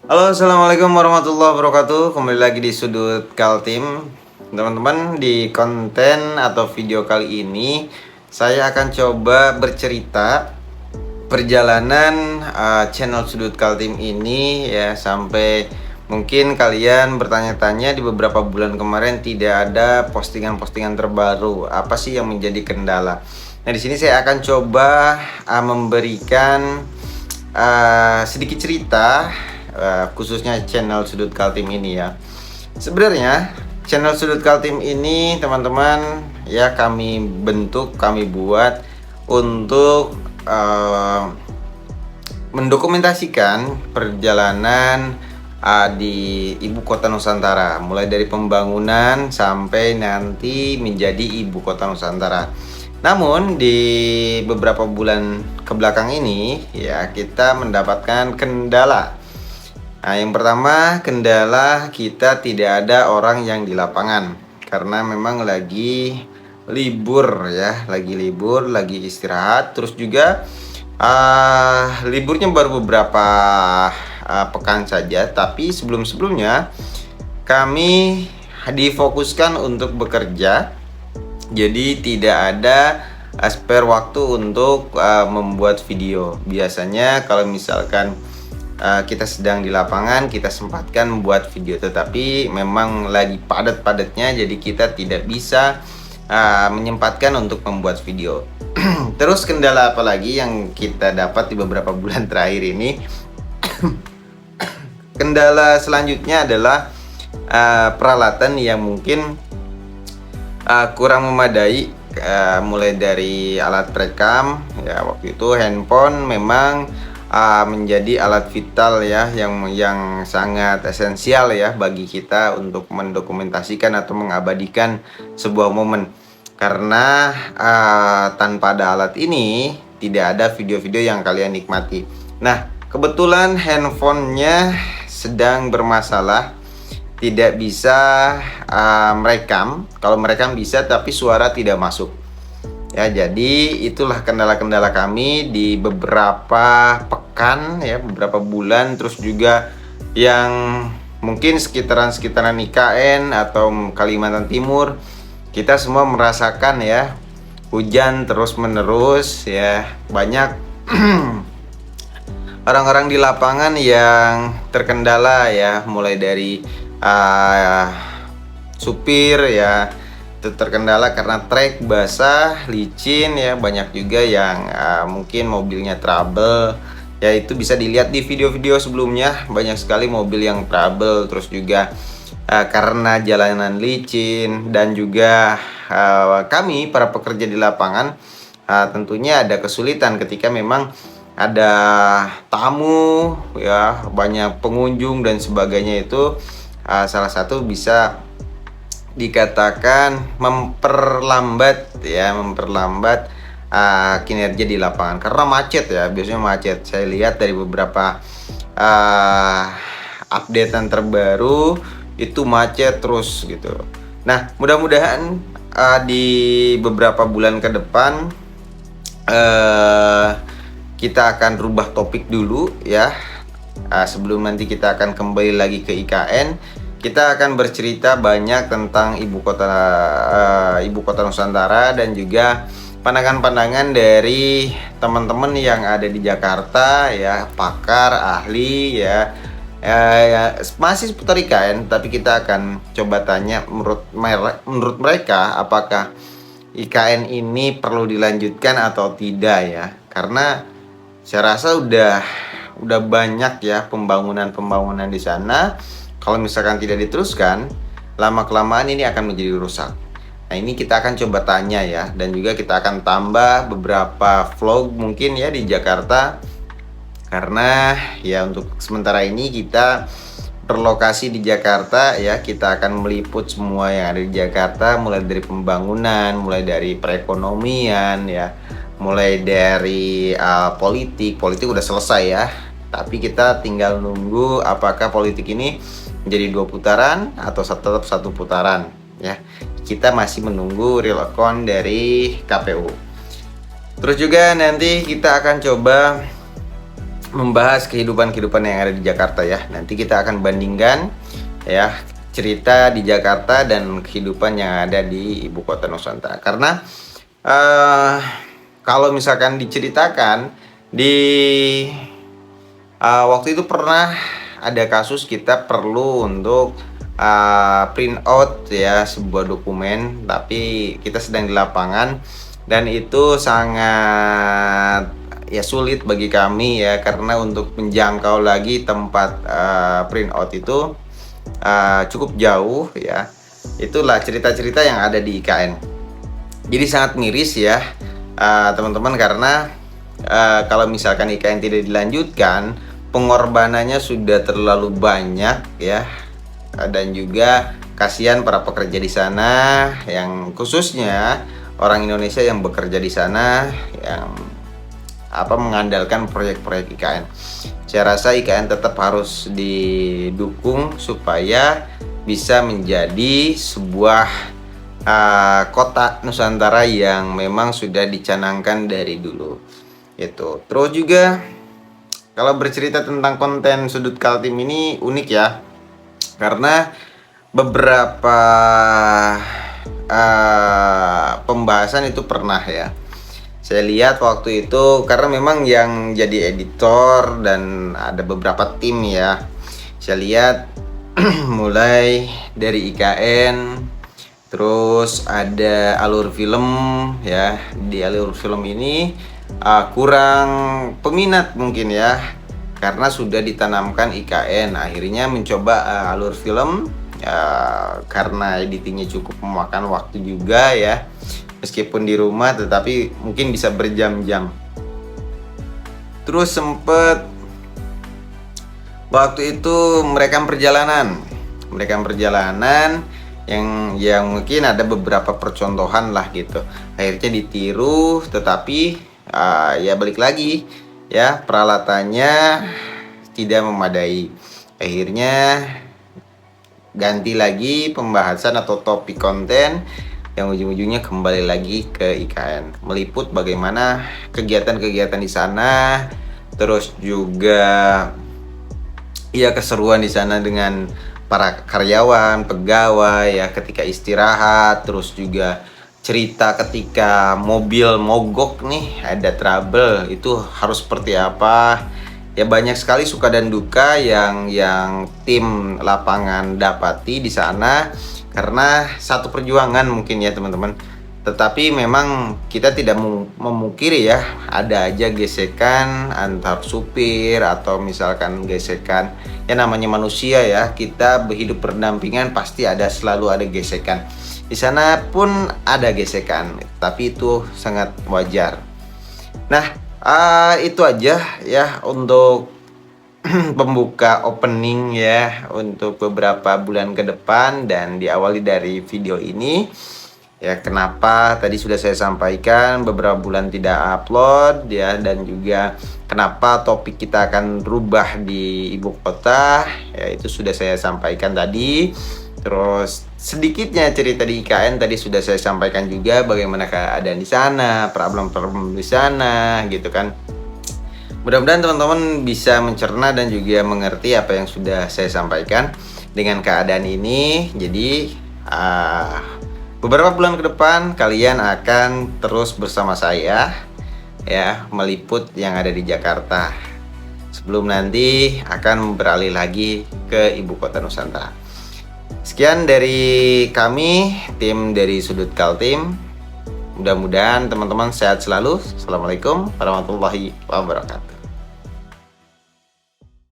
Halo, assalamualaikum warahmatullahi wabarakatuh. Kembali lagi di sudut Kaltim, teman-teman. Di konten atau video kali ini, saya akan coba bercerita perjalanan channel sudut Kaltim ini ya, sampai mungkin kalian bertanya-tanya di beberapa bulan kemarin tidak ada postingan-postingan terbaru. Apa sih yang menjadi kendala? Nah, di sini saya akan coba memberikan sedikit cerita, khususnya channel Sudut Kaltim ini ya. Sebenarnya channel Sudut Kaltim ini, teman-teman, ya kami bentuk, kami buat untuk mendokumentasikan perjalanan di ibu kota Nusantara, mulai dari pembangunan sampai nanti menjadi ibu kota Nusantara. Namun di beberapa bulan kebelakang ini ya, kita mendapatkan kendala. Nah, yang pertama, kendala kita tidak ada orang yang di lapangan karena memang lagi libur ya, lagi istirahat. Terus juga liburnya baru beberapa pekan saja, tapi sebelumnya kami difokuskan untuk bekerja. Jadi tidak ada spare waktu untuk membuat video. Biasanya kalau misalkan kita sedang di lapangan, kita sempatkan membuat video, tetapi memang lagi padat-padatnya, jadi kita tidak bisa menyempatkan untuk membuat video. Terus kendala apa lagi yang kita dapat di beberapa bulan terakhir ini? Kendala selanjutnya adalah peralatan yang mungkin kurang memadai, mulai dari alat perekam ya. Waktu itu handphone memang menjadi alat vital ya, yang sangat esensial ya bagi kita untuk mendokumentasikan atau mengabadikan sebuah momen. Karena tanpa ada alat ini tidak ada video-video yang kalian nikmati. Nah, kebetulan handphonenya sedang bermasalah, tidak bisa merekam. Kalau merekam bisa, tapi suara tidak masuk ya. Jadi itulah kendala-kendala kami di beberapa pekan ya, beberapa bulan. Terus juga yang mungkin sekitaran IKN atau Kalimantan Timur, kita semua merasakan ya, hujan terus menerus ya. Banyak orang-orang di lapangan yang terkendala ya, mulai dari supir ya, itu terkendala karena trek basah, licin ya. Banyak juga yang mungkin mobilnya trouble ya, itu bisa dilihat di video-video sebelumnya. Banyak sekali mobil yang trouble. Terus juga karena jalanan licin, dan juga kami para pekerja di lapangan tentunya ada kesulitan ketika memang ada tamu ya, banyak pengunjung dan sebagainya. Itu salah satu bisa dikatakan memperlambat kinerja di lapangan karena macet ya. Biasanya macet, saya lihat dari beberapa updatean terbaru itu macet terus gitu. Nah, mudah-mudahan di beberapa bulan ke depan kita akan rubah topik dulu ya. Sebelum nanti kita akan kembali lagi ke IKN, kita akan bercerita banyak tentang ibu kota Nusantara, dan juga pandangan-pandangan dari teman-teman yang ada di Jakarta ya, pakar, ahli ya, masih seputar IKN. Tapi kita akan coba tanya menurut mereka apakah IKN ini perlu dilanjutkan atau tidak ya. Karena saya rasa udah banyak ya pembangunan di sana. Kalau misalkan tidak diteruskan, lama-kelamaan ini akan menjadi rusak. Nah, ini kita akan coba tanya ya, dan juga kita akan tambah beberapa vlog mungkin ya di Jakarta. Karena ya untuk sementara ini kita berlokasi di Jakarta ya, kita akan meliput semua yang ada di Jakarta, mulai dari pembangunan, mulai dari perekonomian ya, mulai dari politik udah selesai ya. Tapi kita tinggal nunggu apakah politik ini menjadi 2 putaran atau tetap 1 putaran ya. Kita masih menunggu real account dari KPU. Terus juga nanti kita akan coba membahas kehidupan-kehidupan yang ada di Jakarta ya. Nanti kita akan bandingkan ya cerita di Jakarta dan kehidupan yang ada di ibu kota Nusantara. Karena kalau misalkan diceritakan di waktu itu pernah ada kasus kita perlu untuk print out ya sebuah dokumen, tapi kita sedang di lapangan dan itu sangat ya sulit bagi kami ya, karena untuk menjangkau lagi tempat print out itu cukup jauh ya. Itulah cerita-cerita yang ada di IKN. Jadi sangat miris ya teman-teman, karena kalau misalkan IKN tidak dilanjutkan, pengorbanannya sudah terlalu banyak ya, dan juga kasihan para pekerja di sana, yang khususnya orang Indonesia yang bekerja di sana yang mengandalkan proyek-proyek IKN. Saya rasa IKN tetap harus didukung supaya bisa menjadi sebuah kota Nusantara yang memang sudah dicanangkan dari dulu. Itu. Terus juga kalau bercerita tentang konten Sudut Kaltim ini unik ya, karena beberapa pembahasan itu pernah ya saya lihat waktu itu, karena memang yang jadi editor dan ada beberapa tim ya. Saya lihat mulai dari IKN, terus ada alur film ya. Di alur film ini kurang peminat mungkin ya, karena sudah ditanamkan IKN. Akhirnya mencoba alur film karena editingnya cukup memakan waktu juga ya. Meskipun di rumah tetapi mungkin bisa berjam-jam. Terus sempet waktu itu merekam perjalanan yang mungkin ada beberapa percontohan lah gitu. Akhirnya ditiru, tetapi ya balik lagi ya, peralatannya tidak memadai. Akhirnya ganti lagi pembahasan atau topik konten yang ujung-ujungnya kembali lagi ke IKN, meliput bagaimana kegiatan-kegiatan di sana, terus juga ya keseruan di sana dengan para karyawan, pegawai ya ketika istirahat, terus juga cerita ketika mobil mogok nih, ada trouble, itu harus seperti apa. Ya banyak sekali suka dan duka yang tim lapangan dapati di sana, karena satu perjuangan mungkin ya teman-teman. Tetapi memang kita tidak memungkiri ya, ada aja gesekan antar supir atau misalkan gesekan, ya namanya manusia ya, kita hidup berdampingan pasti selalu ada gesekan. Di sana pun ada gesekan, tapi itu sangat wajar. Nah, itu aja ya untuk pembuka opening ya untuk beberapa bulan ke depan, dan diawali dari video ini ya. Kenapa tadi sudah saya sampaikan beberapa bulan tidak upload ya, dan juga kenapa topik kita akan rubah di ibu kota ya, itu sudah saya sampaikan tadi. Terus sedikitnya cerita di IKN tadi sudah saya sampaikan juga, bagaimana keadaan di sana, problem-problem di sana gitu kan. Mudah-mudahan teman-teman bisa mencerna dan juga mengerti apa yang sudah saya sampaikan dengan keadaan ini. Jadi beberapa bulan ke depan kalian akan terus bersama saya ya, meliput yang ada di Jakarta, sebelum nanti akan beralih lagi ke ibu kota Nusantara. Sekian dari kami, tim dari Sudut Kaltim. Mudah-mudahan teman-teman sehat selalu. Assalamualaikum warahmatullahi wabarakatuh.